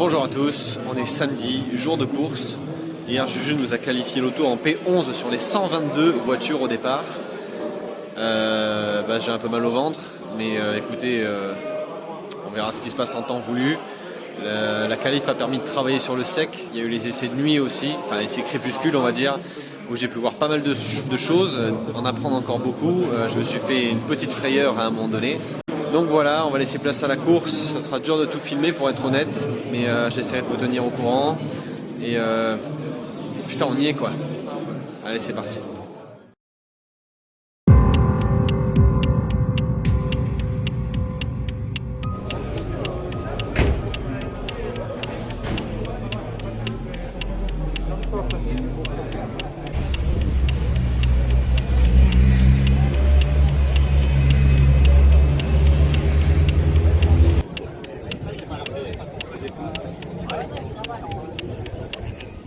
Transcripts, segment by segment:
Bonjour à tous, on est samedi, jour de course. Hier Juju nous a qualifié l'auto en P11 sur les 122 voitures au départ. J'ai un peu mal au ventre, mais écoutez, on verra ce qui se passe en temps voulu. La qualif a permis de travailler sur le sec, il y a eu les essais de nuit aussi, enfin les essais crépuscule on va dire, où j'ai pu voir pas mal de choses, en apprendre encore beaucoup. Je me suis fait une petite frayeur à un moment donné. Donc voilà, on va laisser place à la course. Ça sera dur de tout filmer pour être honnête, mais j'essaierai de vous tenir au courant. Et putain, on y est quoi. Allez, c'est parti.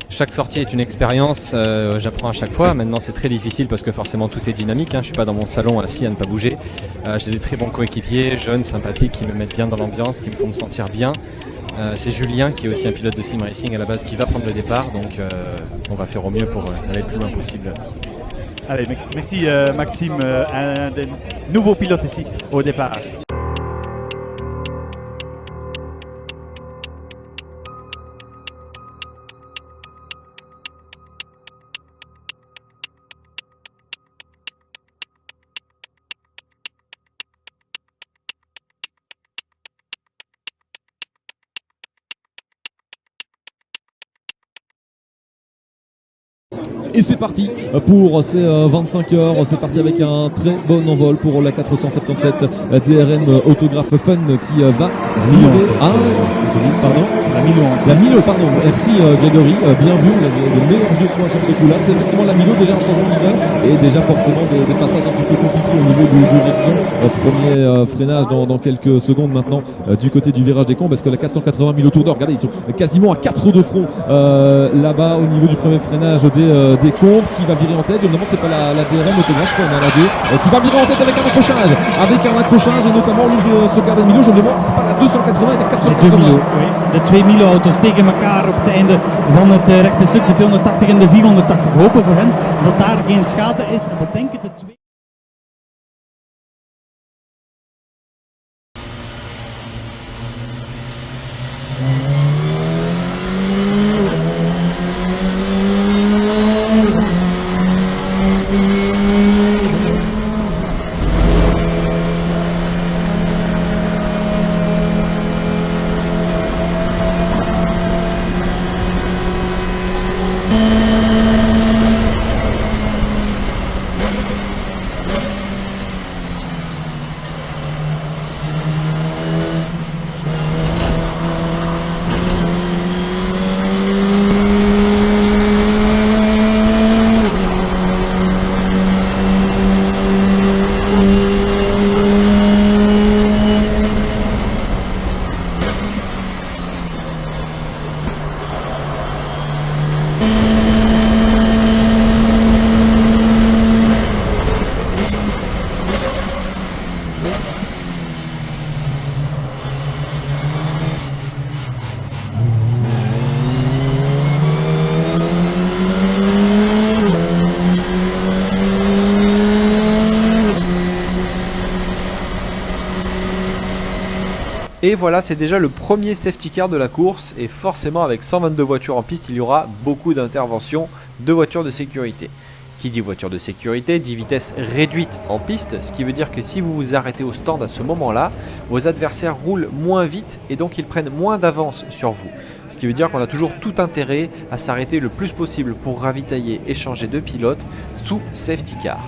Chaque sortie est une expérience, j'apprends à chaque fois. Maintenant c'est très difficile parce que forcément tout est dynamique, Je ne suis pas dans mon salon assis à ne pas bouger. J'ai des très bons coéquipiers, jeunes, sympathiques, qui me mettent bien dans l'ambiance, qui me font me sentir bien. C'est Julien qui est aussi un pilote de sim racing à la base qui va prendre le départ, donc on va faire au mieux pour aller le plus loin possible. Allez, merci Maxime, un des nouveaux pilotes ici au départ. Et c'est parti pour ces 25 heures, c'est parti avec un très bon envol pour la 477 DRN Autographe Fun qui va virer à... Pardon, c'est la Milo, pardon. Merci Grégory, bien vu, il y avait de meilleurs yeux que moi sur ce coup-là. C'est effectivement la Milo, déjà un changement de leader et déjà forcément des passages un petit peu compliqués au niveau du réglage. Premier freinage dans quelques secondes maintenant du côté du virage des cons, parce que la 480 Milo Tour d'Or, regardez, ils sont quasiment à 4 de front là-bas au niveau du premier freinage des comptes, qui va virer en tête. Je me demande c'est pas la DRM Autographe, on en a deux, qui va virer en tête avec un accrochage et notamment au niveau de ce garde Milo. Je me demande si c'est pas la 280 et la 480. De twee Milo-auto's tegen elkaar op het einde van het rechte stuk, de 280 en de 480. Hopen voor hen dat daar geen schade is. We denken de twee. Et voilà, c'est déjà le premier safety car de la course, et forcément avec 122 voitures en piste, il y aura beaucoup d'interventions de voitures de sécurité. Qui dit voiture de sécurité dit vitesse réduite en piste, ce qui veut dire que si vous vous arrêtez au stand à ce moment-là, vos adversaires roulent moins vite et donc ils prennent moins d'avance sur vous. Ce qui veut dire qu'on a toujours tout intérêt à s'arrêter le plus possible pour ravitailler et changer de pilote sous safety car.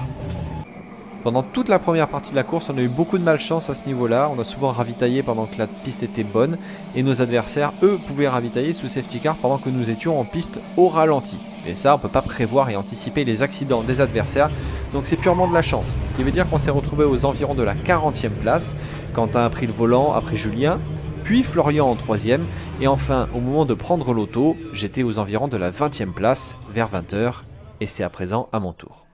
Pendant toute la première partie de la course, on a eu beaucoup de malchance à ce niveau-là. On a souvent ravitaillé pendant que la piste était bonne et nos adversaires, eux, pouvaient ravitailler sous safety car pendant que nous étions en piste au ralenti. Et ça, on ne peut pas prévoir et anticiper les accidents des adversaires, donc c'est purement de la chance. Ce qui veut dire qu'on s'est retrouvé aux environs de la 40e place. Quentin a pris le volant, après Julien, puis Florian en 3e, et enfin, au moment de prendre l'auto, j'étais aux environs de la 20e place, vers 20 h, et c'est à présent à mon tour.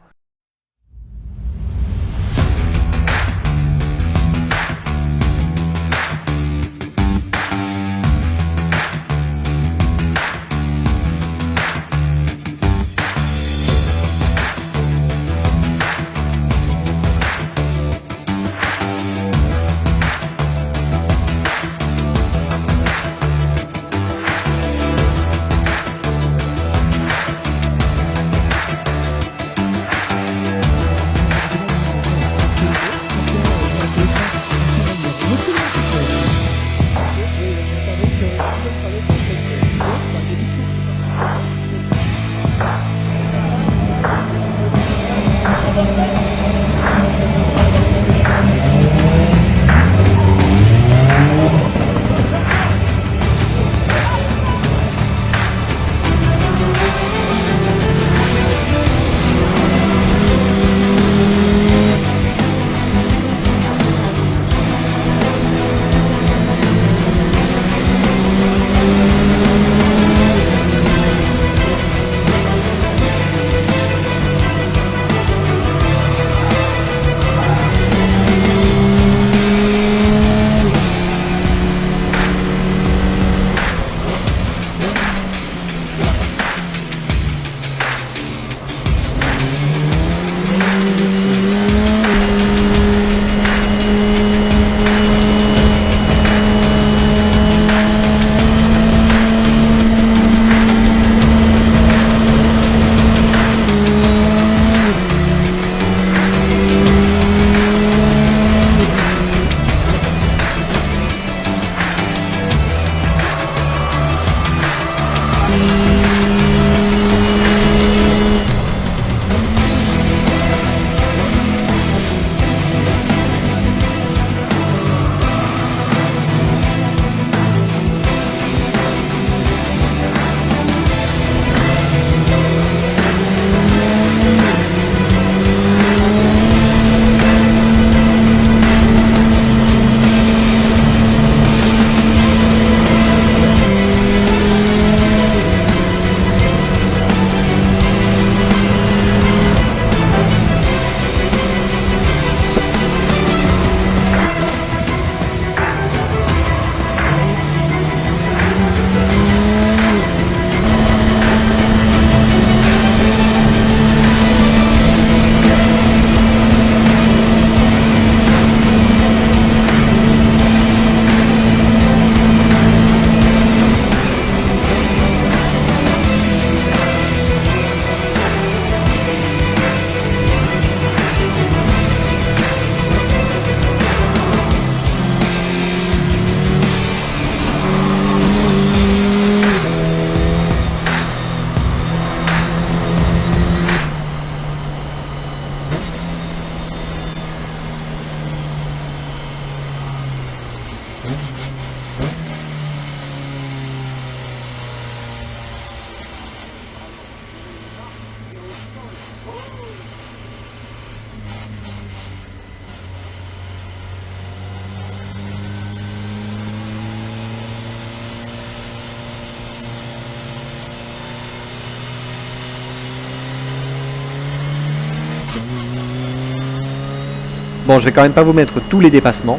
Bon, je vais quand même pas vous mettre tous les dépassements,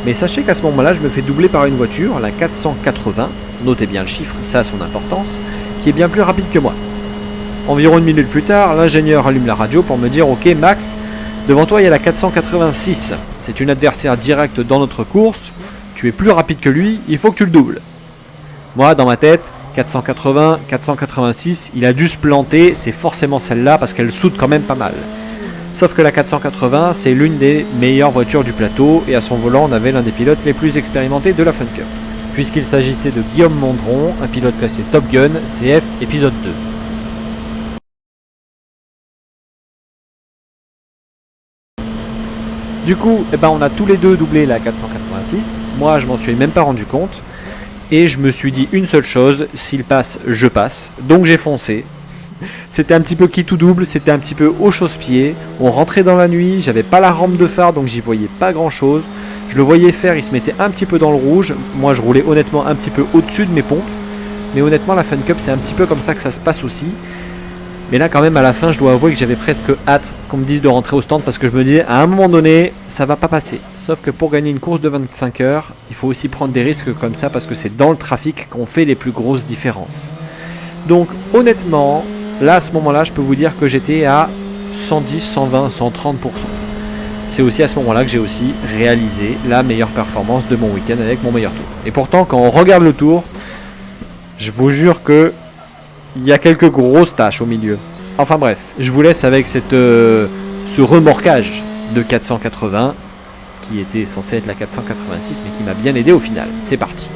mais sachez qu'à ce moment-là, je me fais doubler par une voiture, la 480, notez bien le chiffre, ça a son importance, qui est bien plus rapide que moi. Environ une minute plus tard, l'ingénieur allume la radio pour me dire « Ok Max, devant toi il y a la 486, c'est une adversaire directe dans notre course, tu es plus rapide que lui, il faut que tu le doubles. » Moi, dans ma tête, 480, 486, il a dû se planter, c'est forcément celle-là parce qu'elle soude quand même pas mal. Sauf que la 480, c'est l'une des meilleures voitures du plateau et à son volant, on avait l'un des pilotes les plus expérimentés de la Fun Cup. Puisqu'il s'agissait de Guillaume Mondron, un pilote classé Top Gun, CF épisode 2. Du coup, on a tous les deux doublé la 486. Moi, je m'en suis même pas rendu compte. Et je me suis dit une seule chose, s'il passe, je passe. Donc j'ai foncé. C'était un petit peu qui tout double, c'était un petit peu au chausse-pied. On rentrait dans la nuit, j'avais pas la rampe de phare donc j'y voyais pas grand chose. Je le voyais faire, il se mettait un petit peu dans le rouge. Moi je roulais honnêtement un petit peu au-dessus de mes pompes. Mais honnêtement la Fun Cup c'est un petit peu comme ça que ça se passe aussi. Mais là quand même à la fin je dois avouer que j'avais presque hâte qu'on me dise de rentrer au stand parce que je me disais à un moment donné ça va pas passer. Sauf que pour gagner une course de 25 heures, il faut aussi prendre des risques comme ça parce que c'est dans le trafic qu'on fait les plus grosses différences. Donc honnêtement, là à ce moment-là je peux vous dire que j'étais à 110, 120, 130%. C'est aussi à ce moment-là que j'ai aussi réalisé la meilleure performance de mon week-end avec mon meilleur tour. Et pourtant quand on regarde le tour, je vous jure que il y a quelques grosses tâches au milieu. Enfin bref, je vous laisse avec ce remorquage de 480 qui était censé être la 486 mais qui m'a bien aidé au final. C'est parti.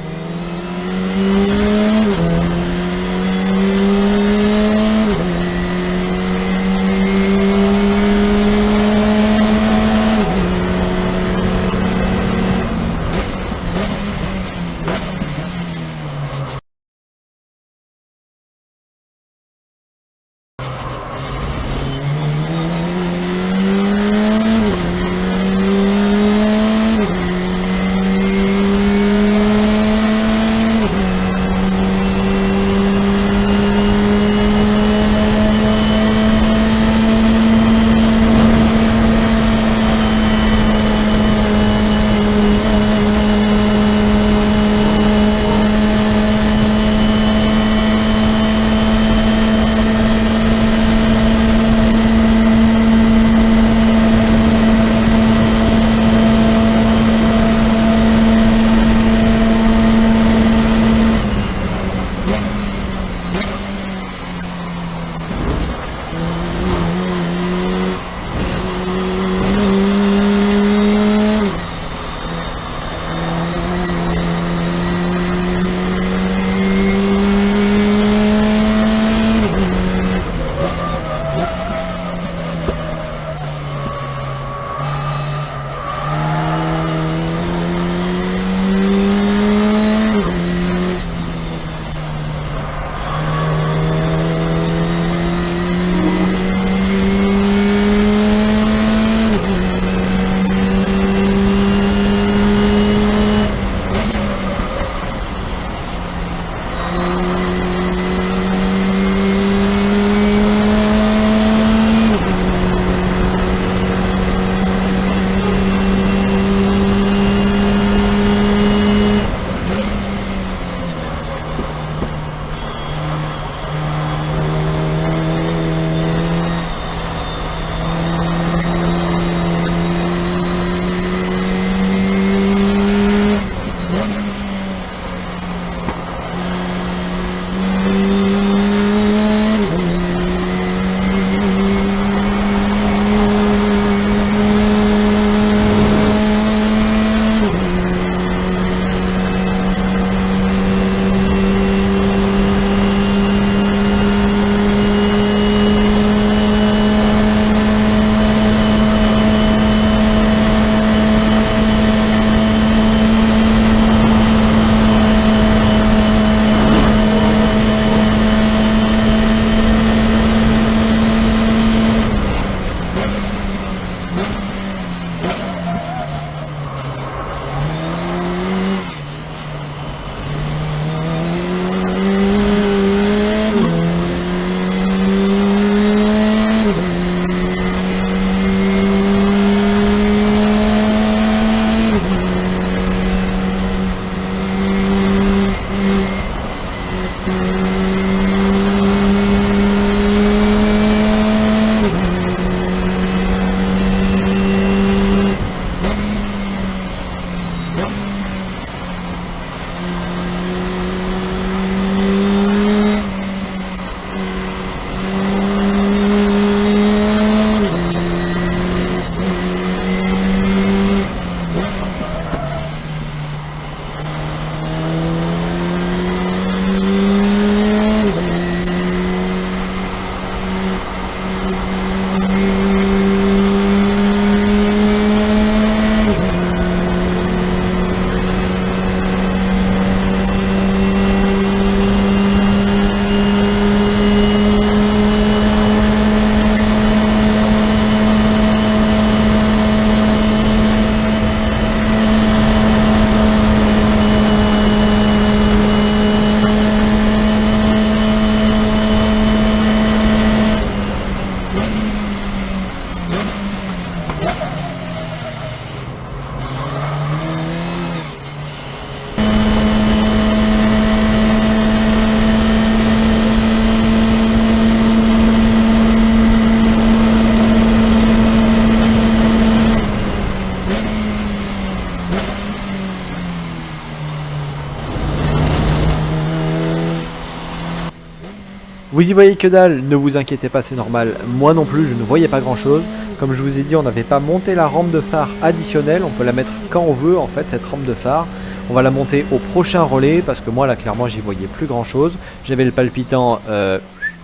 Vous y voyez que dalle, ne vous inquiétez pas, c'est normal. Moi non plus, je ne voyais pas grand chose. Comme je vous ai dit, on n'avait pas monté la rampe de phare additionnelle. On peut la mettre quand on veut en fait, cette rampe de phare. On va la monter au prochain relais parce que moi là clairement j'y voyais plus grand chose. J'avais le palpitant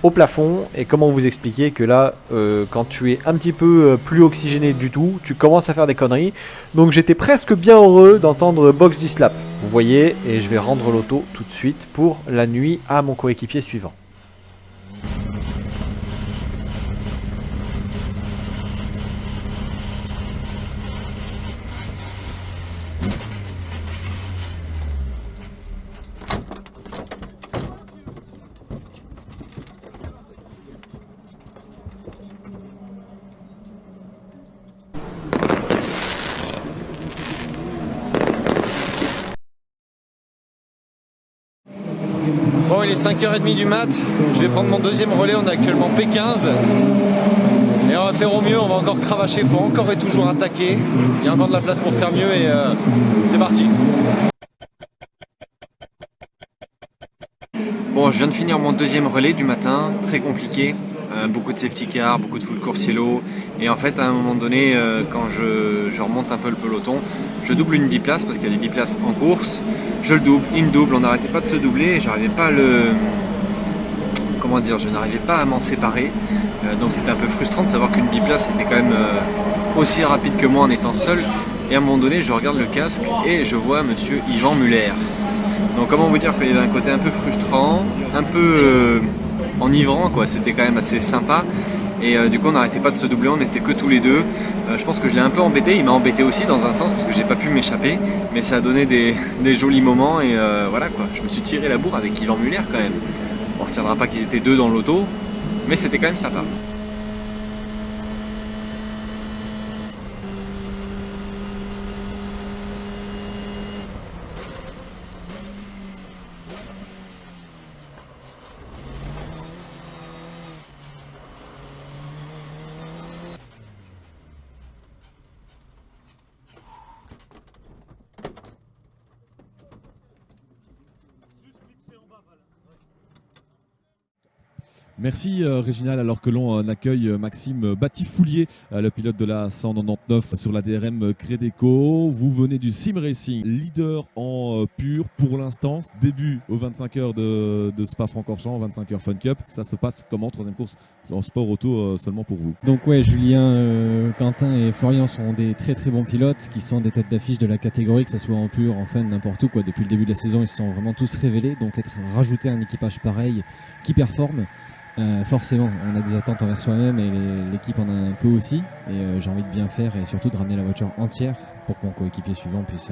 au plafond et comment vous expliquer que là quand tu es un petit peu plus oxygéné du tout, tu commences à faire des conneries. Donc j'étais presque bien heureux d'entendre Box Dislap. Vous voyez, et je vais rendre l'auto tout de suite pour la nuit à mon coéquipier suivant. Bon, il est 5h30 du mat, je vais prendre mon deuxième relais, on est actuellement P15 et on va faire au mieux, on va encore cravacher, il faut encore et toujours attaquer, il y a encore de la place pour faire mieux et c'est parti. Bon, je viens de finir mon deuxième relais du matin, très compliqué, beaucoup de safety car, beaucoup de full course yellow et en fait à un moment donné quand je remonte un peu le peloton, je double une biplace parce qu'il y a des biplaces en course, je le double, il me double, on n'arrêtait pas de se doubler et j'arrivais pas à je n'arrivais pas à m'en séparer, donc c'était un peu frustrant de savoir qu'une biplace était quand même aussi rapide que moi en étant seul et à un moment donné je regarde le casque et je vois monsieur Yvan Muller. Donc comment vous dire qu'il y avait un côté un peu frustrant, un peu enivrant quoi, c'était quand même assez sympa. Et du coup on n'arrêtait pas de se doubler, on n'était que tous les deux. Je pense que je l'ai un peu embêté, il m'a embêté aussi dans un sens parce que j'ai pas pu m'échapper. Mais ça a donné des jolis moments et voilà quoi. Je me suis tiré la bourre avec Yvan Muller quand même. On retiendra pas qu'ils étaient deux dans l'auto, mais c'était quand même sympa. Merci Réginal, alors que l'on accueille Maxime Batifoulier, le pilote de la 199 sur la DRM Credeco. Vous venez du Sim Racing, leader en pur pour l'instant. Début aux 25 heures de Spa-Francorchamps, 25 heures Fun Cup. Ça se passe comment, troisième course en sport auto seulement pour vous? Donc ouais, Julien, Quentin et Florian sont des très très bons pilotes qui sont des têtes d'affiche de la catégorie, que ce soit en pur, en fun, n'importe où quoi. Depuis le début de la saison, ils se sont vraiment tous révélés. Donc rajouter un équipage pareil qui performe, forcément, on a des attentes envers soi-même et l'équipe en a un peu aussi. Et j'ai envie de bien faire et surtout de ramener la voiture entière pour que mon coéquipier suivant puisse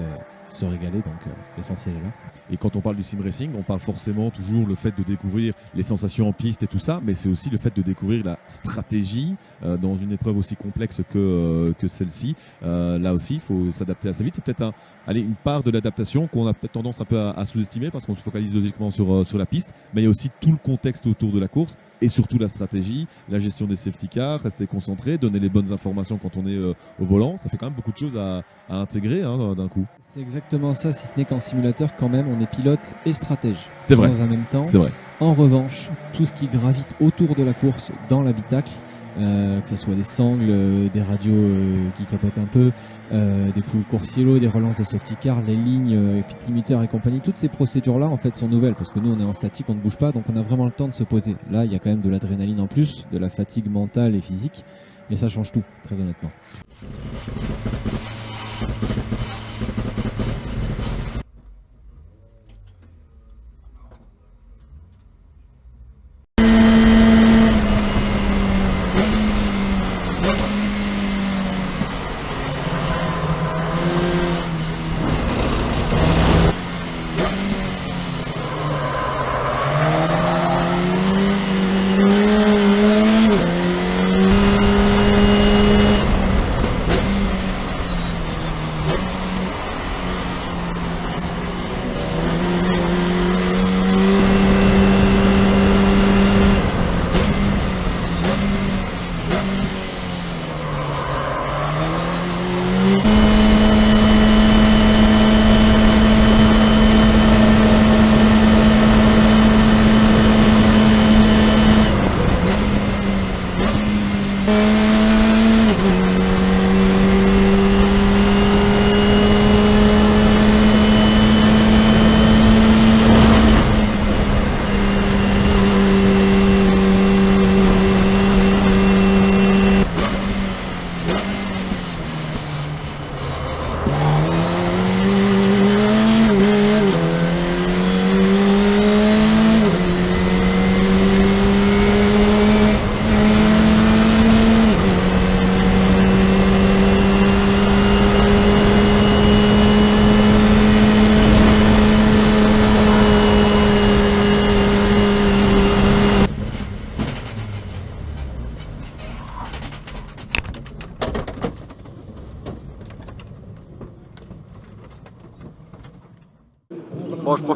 se régaler. Donc l'essentiel est là. Et quand on parle du sim racing, on parle forcément toujours le fait de découvrir les sensations en piste et tout ça, mais c'est aussi le fait de découvrir la stratégie dans une épreuve aussi complexe que celle-ci. Là aussi, il faut s'adapter assez vite. C'est peut-être une part de l'adaptation qu'on a peut-être tendance un peu à sous-estimer parce qu'on se focalise logiquement sur la piste, mais il y a aussi tout le contexte autour de la course et surtout la stratégie, la gestion des safety cars, rester concentré, donner les bonnes informations quand on est au volant. Ça fait quand même beaucoup de choses à intégrer d'un coup. C'est exactement ça, si ce n'est qu'en simulateur, quand même, on est pilote et stratège. C'est vrai. Dans un même temps. C'est vrai. En revanche, tout ce qui gravite autour de la course dans l'habitacle, que ce soit des sangles, des radios qui capotent un peu, des full course yellow, des relances de safety car, les lignes, pit limiter et compagnie, toutes ces procédures-là en fait sont nouvelles parce que nous on est en statique, on ne bouge pas, donc on a vraiment le temps de se poser. Là, il y a quand même de l'adrénaline en plus, de la fatigue mentale et physique, et ça change tout, très honnêtement.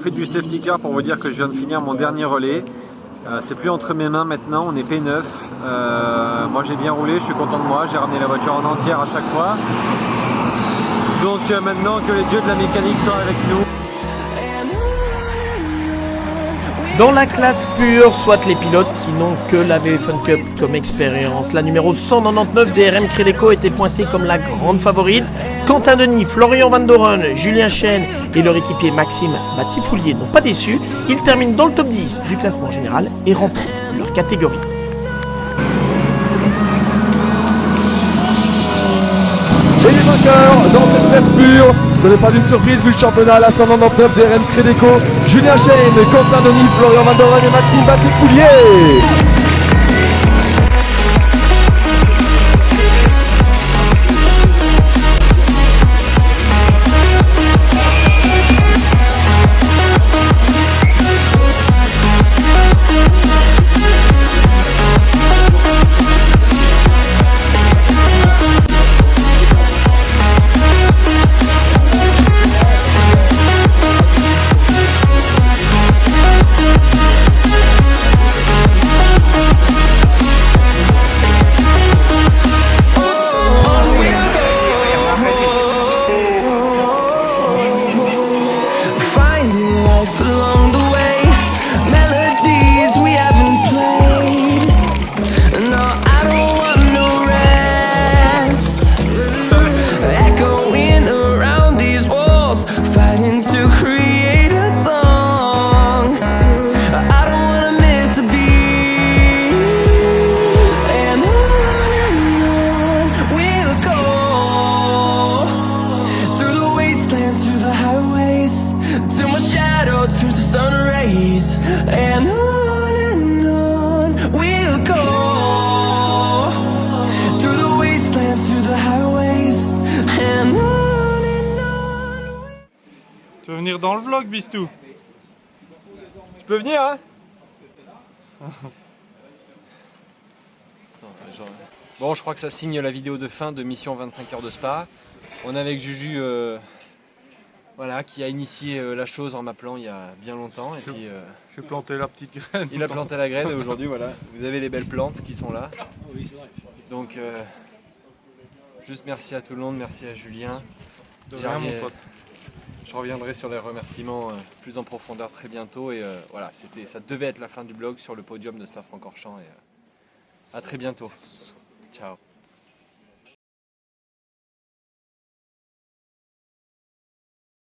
profite du safety car pour vous dire que je viens de finir mon dernier relais. C'est plus entre mes mains maintenant, on est P9. Moi j'ai bien roulé, je suis content de moi, j'ai ramené la voiture en entière à chaque fois. Donc maintenant que les dieux de la mécanique sont avec nous. Dans la classe pure, soit les pilotes qui n'ont que la VF1 Cup comme expérience. La numéro 199 DRM Crédeco était pointée comme la grande favorite. Quentin Denis, Florian Van Doren, Julien Chêne et leur équipier Maxime Batifoulier n'ont pas déçu. Ils terminent dans le top 10 du classement général et remportent leur catégorie. Et les vainqueurs dans cette classe pure, ce n'est pas une surprise vu le championnat, la 199 DRM Crédeco, Julien Chêne, Quentin Denis, Florian Van Doren et Maxime Batifoulier. Tu veux venir dans le vlog, Bistou? Tu peux venir, hein? Bon, je crois que ça signe la vidéo de fin de Mission 25 heures de Spa. On est avec Juju, voilà, qui a initié la chose en m'appelant il y a bien longtemps. Et puis, J'ai planté la petite graine. il a planté la graine et aujourd'hui, voilà, vous avez les belles plantes qui sont là. Donc, juste merci à tout le monde, merci à Julien. De rien, mon pote. Je reviendrai sur les remerciements plus en profondeur très bientôt. Et voilà, ça devait être la fin du blog sur le podium de Spa-Francorchamps. Et à très bientôt. Ciao.